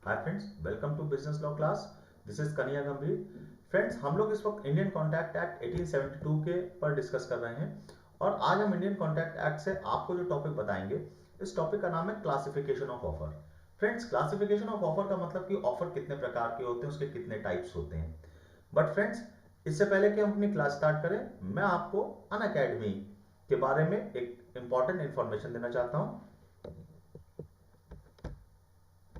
Hi friends, welcome to business law class. This is Kanhaiya Gambhir. Friends, हम लोग इस वक्त इंडियन कॉन्ट्रैक्ट एक्ट 1872 के पर डिस्कस कर रहे हैं और आज हम इंडियन कॉन्ट्रैक्ट एक्ट से आपको जो टॉपिक बताएंगे, इस टॉपिक का नाम है classification of offer. Friends, classification of offer का मतलब कि ऑफर कितने प्रकार के होते हैं, उसके कितने टाइप्स होते हैं। बट फ्रेंड्स, इससे पहले कि हम अपनी क्लास स्टार्ट करें, मैं आपको अनअकैडमी के बारे में एक इंपॉर्टेंट इंफॉर्मेशन देना चाहता हूं।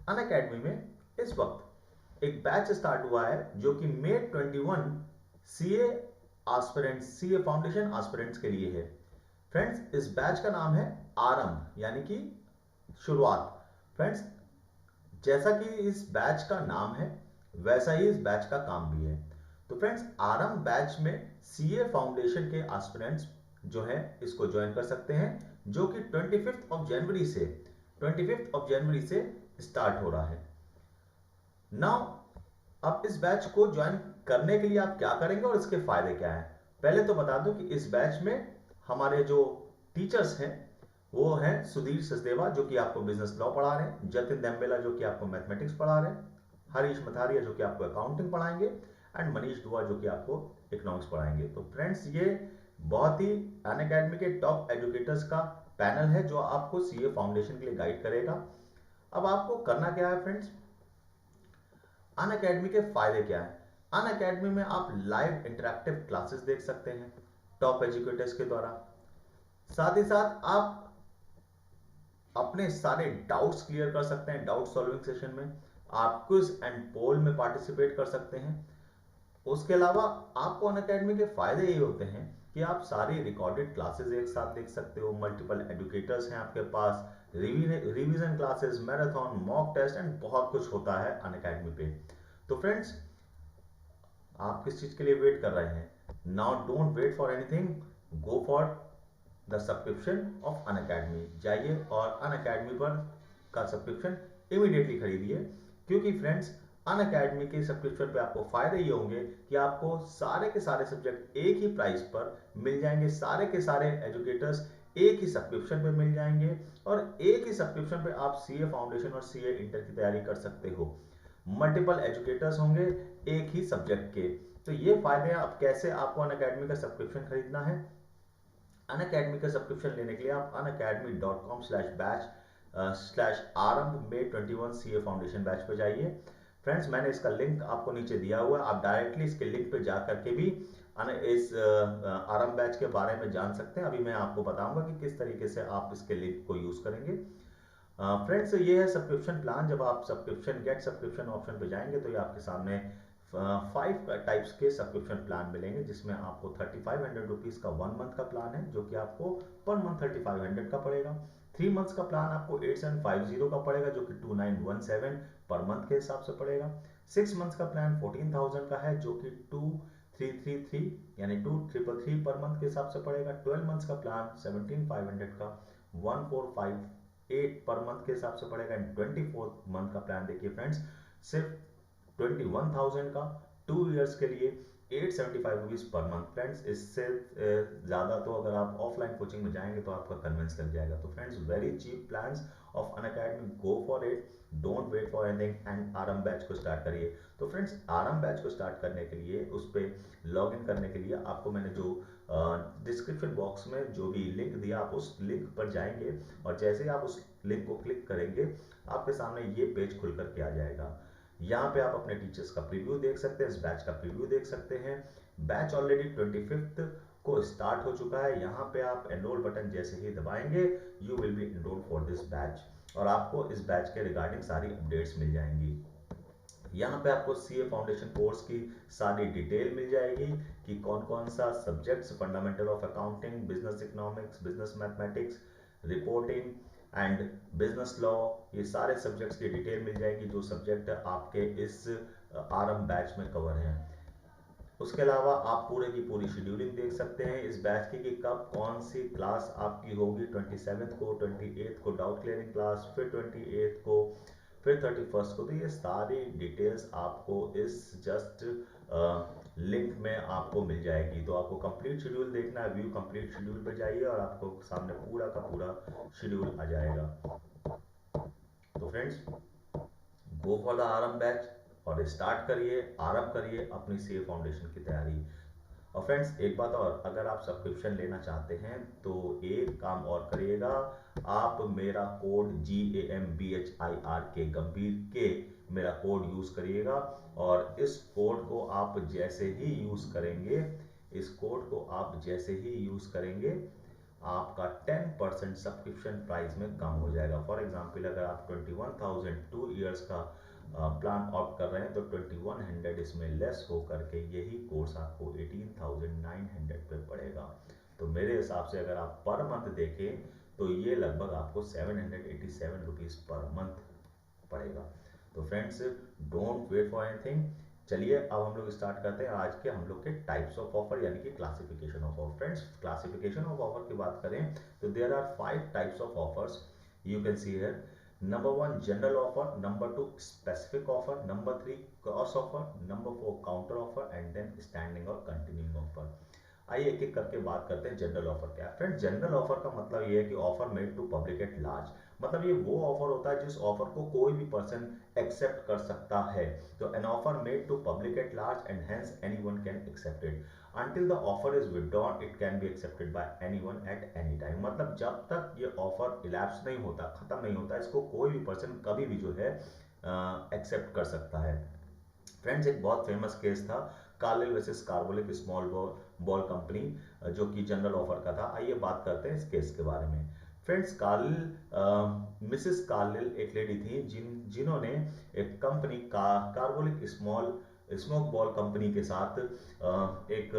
अनअकैडमी में इस वक्त एक बैच स्टार्ट हुआ है जो कि मे 21 CA aspirants, CA foundation aspirants के लिए है। फ्रेंड्स, इस बैच का नाम है आरंभ, यानी कि शुरुआत। फ्रेंड्स, जैसा कि इस बैच का नाम है वैसा ही इस बैच का काम भी है। तो फ्रेंड्स, आरंभ बैच में सीए फाउंडेशन के एस्पिरेंट्स जो है इसको ज्वाइन कर सकते हैं, जो कि 25 ऑफ जनवरी से स्टार्ट हो रहा है। नाउ, अब इस बैच को ज्वाइन करने के लिए आप क्या करेंगे और इसके फायदे क्या हैं। पहले तो बता दूं कि इस बैच में हमारे जो टीचर्स हैं वो हैं सुधीर सचदेवा, जो कि आपको बिजनेस लॉ पढ़ा रहे हैं, जतिन देम्बेला जो कि आपको मैथमेटिक्स पढ़ा रहे हैं, हरीश मथारिया जो कि आपको अकाउंटिंग पढ़ाएंगे एंड मनीष दुआ जो कि आपको इकोनॉमिक्स पढ़ाएंगे। तो फ्रेंड्स, ये बहुत ही अनअकैडमी के टॉप एजुकेटर्स का पैनल है जो आपको सीए फाउंडेशन के लिए गाइड करेगा। अब आपको करना क्या है फ्रेंड्स, अनअकैडमी के फायदे क्या है। अनअकैडमी में आप लाइव इंटरैक्टिव क्लासेस देख सकते हैं टॉप एजुकेटर्स के द्वारा। साथ ही साथ आप अपने सारे डाउट्स क्लियर कर सकते हैं। डाउट सॉल्विंग सेशन में आप क्विज एंड पोल में पार्टिसिपेट कर सकते हैं। उसके अलावा आपको अनअकैडमी के फायदे ये होते हैं कि आप सारी रिकॉर्डेड क्लासेस एक साथ देख सकते हो। मल्टीपल एजुकेटर्स हैं आपके पास, revision classes, marathon, mock test and बहुत कुछ होता है अनअकैडमी पे। तो फ्रेंड्स, आप किस चीज के लिए वेट कर रहे हैं? Now don't wait for anything, go for the subscription of Unacademy. जाइए और अनअकैडमी पर का सब्सक्रिप्शन इमीडिएटली खरीदिए, क्योंकि फ्रेंड्स, अनअकैडमी के सब्सक्रिप्शन पे आपको फायदे ये होंगे कि आपको सारे के सारे सब्जेक्ट एक ही प्राइस पर मिल जाएंगे। सारे के सारे एजुकेटर्स एक ही सब्सक्रिप्शन पे मिल जाएंगे और एक ही सब्सक्रिप्शन पे आप सीए फाउंडेशन और सीए इंटर की तैयारी कर सकते हो। मल्टीपल एजुकेटर्स होंगे एक ही सब्जेक्ट के। तो ये फायदे हैं। अब कैसे आपको अनअकैडमी का सब्सक्रिप्शन खरीदना है? अनअकैडमी का सब्सक्रिप्शन लेने के लिए आप unacademy.com/batch/आरंभ में 21 सीए फाउंडेशन बैच पर जाइए। फ्रेंड्स, मैंने इसका लिंक आपको नीचे दिया हुआ है। आप डायरेक्टली इसके लिंक पे जा करके भी इस आरंभ बैच के बारे में जान सकते हैं। अभी मैं आपको बताऊंगा कि किस तरीके से आप इसके लिंक को यूज करेंगे। फ्रेंड्स, ये है सब्सक्रिप्शन प्लान। जब आप सब्सक्रिप्शन गेट सब्सक्रिप्शन ऑप्शन पे जाएंगे तो ये आपके सामने 5 टाइप्स के सब्सक्रिप्शन प्लान मिलेंगे, जिसमें आपको 3500 रुपीज का 1 मंथ का प्लान है जो कि आपको पर मंथ 3500 का पड़ेगा। 3 मंथ्स का प्लान आपको 8750 का पड़ेगा जो कि 2917 पर मंथ के हिसाब से पड़ेगा। 6 मंथ्स का प्लान 14000 का है जो कि 2333 यानी 2333 पर मंथ के हिसाब से पड़ेगा। 12 मंथ्स का प्लान 17500 का 1458 पर मंथ के हिसाब से पड़ेगा। 24 मंथ का प्लान देखिए फ्रेंड्स, सिर्फ 21,000 का 2 इयर्स के लिए 875 रुपीज पर मंथ। फ्रेंड्स, इससे ज़्यादा तो अगर आप ऑफलाइन कोचिंग में जाएंगे तो आपका कन्वेंस लग जाएगा। तो friends, very cheap plans of Unacademy, go for it, don't wait for anything and Aarambh batch को स्टार्ट करिए। तो फ्रेंड्स, आरंभ बैच को स्टार्ट करने के लिए, उस पर लॉग इन करने के लिए आपको मैंने जो डिस्क्रिप्शन बॉक्स में जो भी लिंक दिया, आप उस लिंक पर जाएंगे और जैसे ही आप उस लिंक को क्लिक करेंगे आपके सामने ये पेज खुल करके आ जाएगा। यहाँ पे आप अपने टीचर्स का प्रीव्यू देख सकते हैं, इस बैच का प्रीव्यू देख सकते हैं। बैच ऑलरेडी 25 को स्टार्ट हो चुका है। यहाँ पे आप एनरोल बटन जैसे ही दबाएंगे, you will be enrol for this batch और आपको इस बैच के रिगार्डिंग सारी अपडेट्स मिल जाएंगी। यहाँ पे आपको सीए फाउंडेशन कोर्स की सारी डिटेल मिल जाएगी कि कौन कौन सा subjects, fundamental of accounting, business economics, business mathematics, reporting and business law, ये सारे सब्जेक्ट्स की डिटेल मिल जाएगी जो सब्जेक्ट आपके इस आरंभ बैच में कवर हैं। उसके अलावा आप पूरे की पूरी शेड्यूलिंग देख सकते हैं इस बैच की कि कब कौन सी क्लास आपकी होगी। 27 को, 28 को डाउट क्लियरिंग क्लास, फिर 28 को, फिर 31 को। तो ये सारी डिटेल्स आपको इस जस्ट लिंक में आपको मिल जाएगी। तो आपको कंप्लीट शेड्यूल देखना है, व्यू कंप्लीट शेड्यूल पे जाइए और आपको सामने पूरा का पूरा शेड्यूल आ जाएगा। तो friends, go for the RM batch और स्टार्ट करिए, आरंभ करिए अपनी सीए फाउंडेशन की तैयारी। और फ्रेंड्स एक बात और, अगर आप सब्सक्रिप्शन लेना चाहते हैं तो एक काम और करिएगा, आप मेरा कोड GAMBHIRK गंभीर के मेरा कोड यूज़ करिएगा। और इस कोड को आप जैसे ही यूज़ करेंगे, इस कोड को आप जैसे ही यूज़ करेंगे आपका 10% सब्सक्रिप्शन प्राइस में कम हो जाएगा। फॉर एग्जांपल अगर आप 21,000 2 इयर्स का प्लान ऑप्ट कर रहे हैं तो 2100 इसमें लेस हो करके यही कोर्स आपको 18,900 पे पड़ेगा। तो मेरे हिसाब से अगर आप पर मंथ देखें तो ये लगभग आपको 787 रुपीज़ पर मंथ पड़ेगा। तो friends don't wait for anything. चलिए अब हम लोग स्टार्ट करते हैं आज के हम लोग के टाइप्स ऑफ ऑफर यानी कि classification of offer. Friends classification of offer की बात करें तो there are 5 types of offers you can see here. Number 1 general offer, number 2 specific offer, number 3 cross offer, number 4 counter offer and then standing और continuing offer. आइए एक एक करके बात करते हैं जनरल ऑफर क्या है। फ्रेंड जनरल ऑफर का मतलब ये है कि offer made to public at large, मतलब ये वो ऑफर होता है जिस ऑफर को कोई भी पर्सन एक्सेप्ट कर सकता है। तो an offer made to public at large and hence anyone can accept it until the offer is withdrawn it can be accepted by anyone at any time। मतलब जब तक ये ऑफर इलैप्स नहीं होता, खत्म नहीं होता, इसको कोई भी पर्सन कभी भी जो है एक्सेप्ट कर सकता है। फ्रेंड्स एक बहुत फेमस केस था Carlill versus carbolic small ball company, जो कि जनरल ऑफर का था। आइए बात करते हैं इस केस के बारे में। फ्रेंड्स कार्लिल मिसेस कार्लिल एक लेडी थी जिन्होंने एक कंपनी का कार्बोलिक स्मोक बॉल कंपनी के साथ एक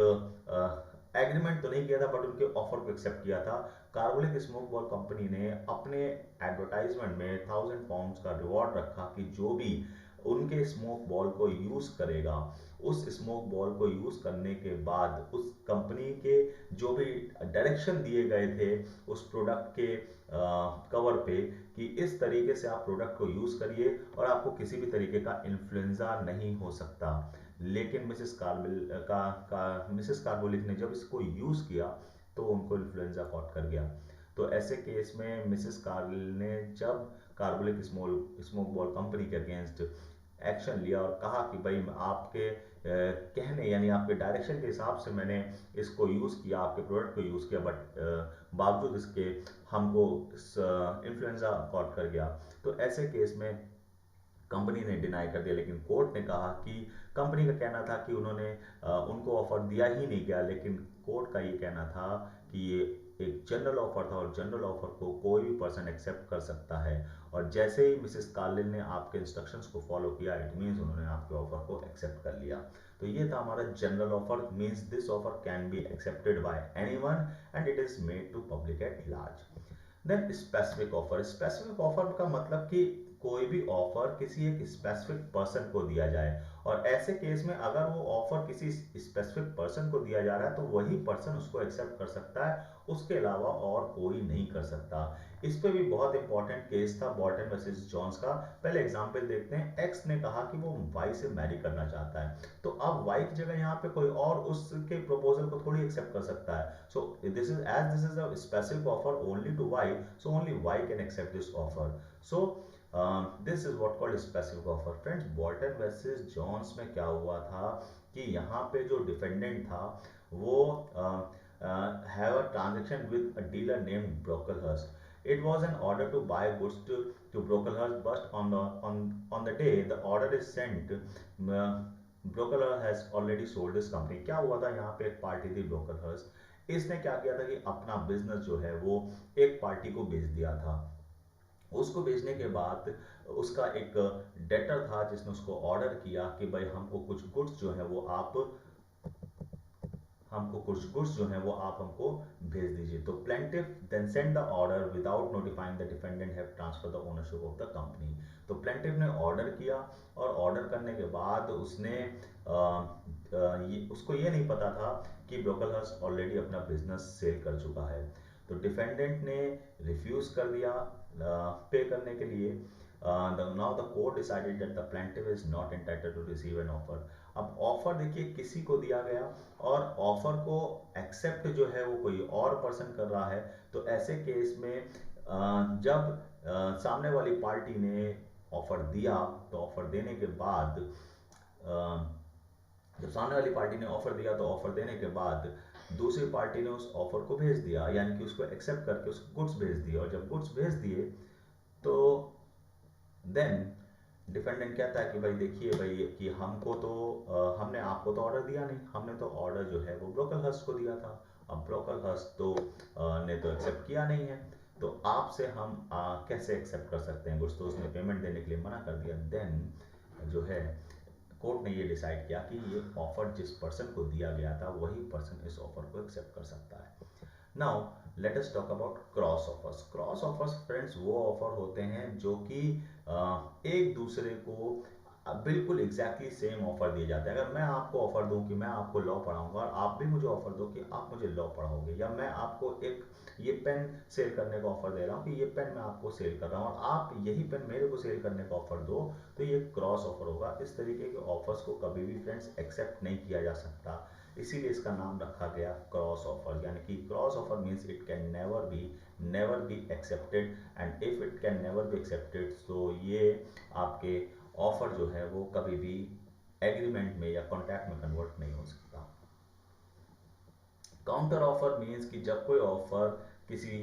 एग्रीमेंट तो नहीं किया था बट उनके ऑफर को एक्सेप्ट किया था। कार्बोलिक स्मोक बॉल कंपनी ने अपने एडवर्टाइजमेंट में 1000 पाउंड का रिवॉर्ड रखा कि जो भी उनके स्मोक बॉल को यूज करेगा, उस स्मोक बॉल को यूज करने के बाद उस कंपनी के जो भी डायरेक्शन दिए गए थे उस प्रोडक्ट के कवर पे कि इस तरीके से आप प्रोडक्ट को यूज करिए और आपको किसी भी तरीके का इन्फ्लुएंजा नहीं हो सकता। लेकिन मिसेस कार्बोलिक ने जब इसको यूज किया तो उनको इन्फ्लुएंजा कॉट कर गया। तो ऐसे केस में मिसेस कार्बोलिक ने जब कार्बोलिक स्मोक बॉल कंपनी के अगेंस्ट एक्शन लिया और कहा कि भाई आपके कहने यानी आपके डायरेक्शन के हिसाब से मैंने इसको यूज़ किया, आपके प्रोडक्ट को यूज़ किया, बट बावजूद इसके हमको इन्फ्लुएंजा कॉट कर गया। तो ऐसे केस में कंपनी ने डिनाई कर दिया, लेकिन कोर्ट ने कहा कि कंपनी का कहना था कि उन्होंने उनको ऑफर दिया ही नहीं गया, लेकिन कोर्ट का ये कहना था कि ये एक जनरल ऑफर था और जनरल ऑफर को कोई भी पर्सन एक्सेप्ट कर सकता है। और जैसे ही मिसेस कार्लिन ने आपके इंस्ट्रक्शंस को फॉलो किया इट मीन्स उन्होंने आपके ऑफर को एक्सेप्ट कर लिया। तो ये था हमारा general offer, means this offer can be accepted by anyone and it is made to public at large. Then specific offer, specific offer का मतलब कि कोई भी ऑफर किसी एक स्पेसिफिक पर्सन को दिया जाए और ऐसे केस में अगर वो ऑफर किसी स्पेसिफिक पर्सन को दिया जा रहा है तो वही पर्सन उसको एक्सेप्ट कर सकता है, उसके अलावा और कोई नहीं कर सकता। इस पे भी बहुत इंपॉर्टेंट केस था बॉल्टन वर्सेस जॉन्स का। पहले एग्जांपल देखते हैं। एक्स ने कहा कि वो वाई से मैरी करना चाहता है, तो अब वाई की जगह यहाँ पे कोई और उसके प्रपोजल को थोड़ी एक्सेप्ट कर सकता है। So this is a specific offer only to Y, so only Y can accept this offer. So this is what called specific offer. Friends Bolton versus Johns में क्या हुआ था कि यहाँ पे जो डिफेंडेंट था वो have a transaction with a dealer named Brocklehurst. It was an order to buy goods to Brocklehurst, but on the day the order is sent, Brocklehurst has already sold this company. क्या हुआ था, यहाँ पे एक party थी Brocklehurst, इसने क्या किया था कि अपना बिजनेस जो है वो एक पार्टी को बेच दिया था। उसको बेचने के बाद उसका एक डेटर था जिसने उसको ऑर्डर किया कि भाई हमको कुछ गुड्स जो है वो आप हमको भेज दीजिए। तो plaintiff then send the order without notifying the defendant have transfer the ownership of the company. तो प्लेंटिफ ने ऑर्डर किया और ऑर्डर करने के बाद उसने उसको ये नहीं पता था कि ब्रोकलहर्स्ट ऑलरेडी अपना बिजनेस सेल कर चुका है। तो डिफेंडेंट ने रिफ्यूज कर दिया पे करने के लिए। now the court decided that the plaintiff is not entitled to receive an offer। अब ऑफर देखिए किसी को दिया गया और ऑफर को एक्सेप्ट जो है वो कोई और पर्सन कर रहा है। तो ऐसे केस में जब सामने वाली पार्टी ने ऑफर दिया तो ऑफर देने के बाद जब सामने वाली पार्टी ने ऑफर दिया तो ऑफर देने के बाद दूसरी पार्टी ने उस ऑफर को भेज दिया, यानी कि उसको एक्सेप्ट करके उसको गुड्स भेज दिए, और जब गुड्स भेज दिए तो देन डिफेंडेंट कहता है कि भाई देखिए भाई कि हमको तो हमने आपको तो ऑर्डर दिया नहीं, हमने तो ऑर्डर जो है वो ब्रोकर हस्ट को दिया था। अब ब्रोकर हस्ट तो ने तो एक्सेप्ट किया नहीं है, तो आपसे हम कैसे एक्सेप्ट कर सकते हैं गुड्स, तो उसने पेमेंट देने के लिए मना कर दिया। देन जो है कोर्ट ने ये डिसाइड किया कि ये ऑफर जिस पर्सन को दिया गया था वही पर्सन इस ऑफर को एक्सेप्ट कर सकता है। Now let us talk about cross offers. Cross offers friends वो ऑफर होते हैं जो कि एक दूसरे को बिल्कुल एग्जैक्टली सेम ऑफर दिए जाते हैं। अगर मैं आपको ऑफर दूं कि मैं आपको लॉ पढ़ाऊंगा और आप भी मुझे ऑफर दो कि आप मुझे लॉ पढ़ाओगे, या मैं आपको एक ये पेन सेल करने का ऑफर दे रहा हूँ कि ये पेन मैं आपको सेल कर रहा हूँ और आप यही पेन मेरे को सेल करने का ऑफर दो, तो ये क्रॉस ऑफर होगा। इस तरीके के ऑफर्स को कभी भी फ्रेंड्स एक्सेप्ट नहीं किया जा सकता, इसीलिए इसका नाम रखा गया क्रॉस ऑफर। यानी कि cross offer means it can never be accepted, and if it can never be accepted तो ये आपके ऑफर जो है वो कभी भी एग्रीमेंट में या कॉन्ट्रैक्ट में कन्वर्ट नहीं हो सकता। काउंटर ऑफर मीन्स कि जब कोई ऑफर किसी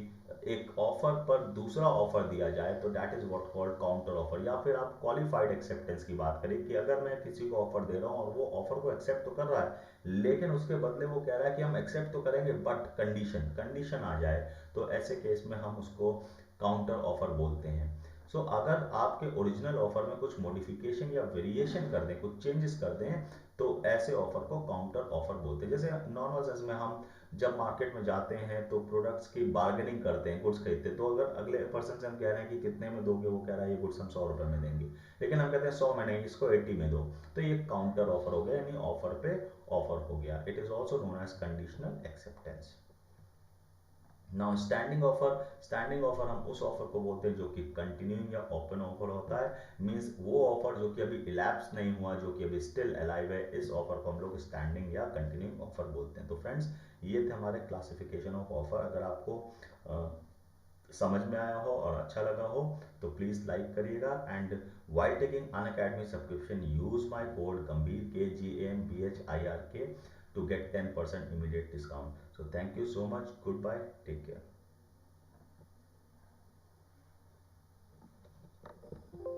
एक ऑफर पर दूसरा ऑफर दिया जाए तो that is what called counter offer. या फिर आप क्वालिफाइड एक्सेप्टेंस की बात करें कि अगर मैं किसी को ऑफर दे रहा हूं और वो ऑफर को एक्सेप्ट तो कर रहा है लेकिन उसके बदले वो कह रहा है कि हम एक्सेप्ट तो करेंगे बट कंडीशन आ जाए, तो ऐसे केस में हम उसको काउंटर ऑफर बोलते हैं। सो अगर आपके ओरिजिनल ऑफर में कुछ मॉडिफिकेशन या वेरिएशन कर दें, कुछ चेंजेस कर दें, तो ऐसे ऑफर को काउंटर ऑफर बोलते हैं। जैसे नॉर्मल सेंस में हम जब मार्केट में जाते हैं तो प्रोडक्ट्स की बार्गेनिंग करते हैं, गुड्स खरीदते हैं, तो अगर अगले पर्सन से हम कह रहे हैं कि कितने में दोगे, वो कह रहा है ये गुड्स हम 100 रुपए में देंगे, लेकिन हम कहते हैं 100 में नहीं, इसको 80 में दो, तो ये काउंटर ऑफर हो गया, यानी ऑफर पे ऑफर हो गया। It is also known as conditional acceptance. Now standing offer हम उस ऑफर को बोलते हैं जो कि कंटिन्यूइंग या ओपन ऑफर होता है। मींस वो ऑफर जो कि अभी इलैप्स नहीं हुआ, जो कि अभी स्टिल अलाइव है, इस ऑफर को हम लोग स्टैंडिंग या कंटिन्यूइंग ऑफर बोलते हैं। तो फ्रेंड्स ये थे हमारे क्लासिफिकेशन ऑफ ऑफर। अगर आपको समझ में आया हो और अच्छा लगा हो तो प्लीज लाइक करिएगा, and while taking Unacademy subscription use my code गंभीर KGAMBHIRK to get 10% immediate discount. So thank you so much. Goodbye. Take care.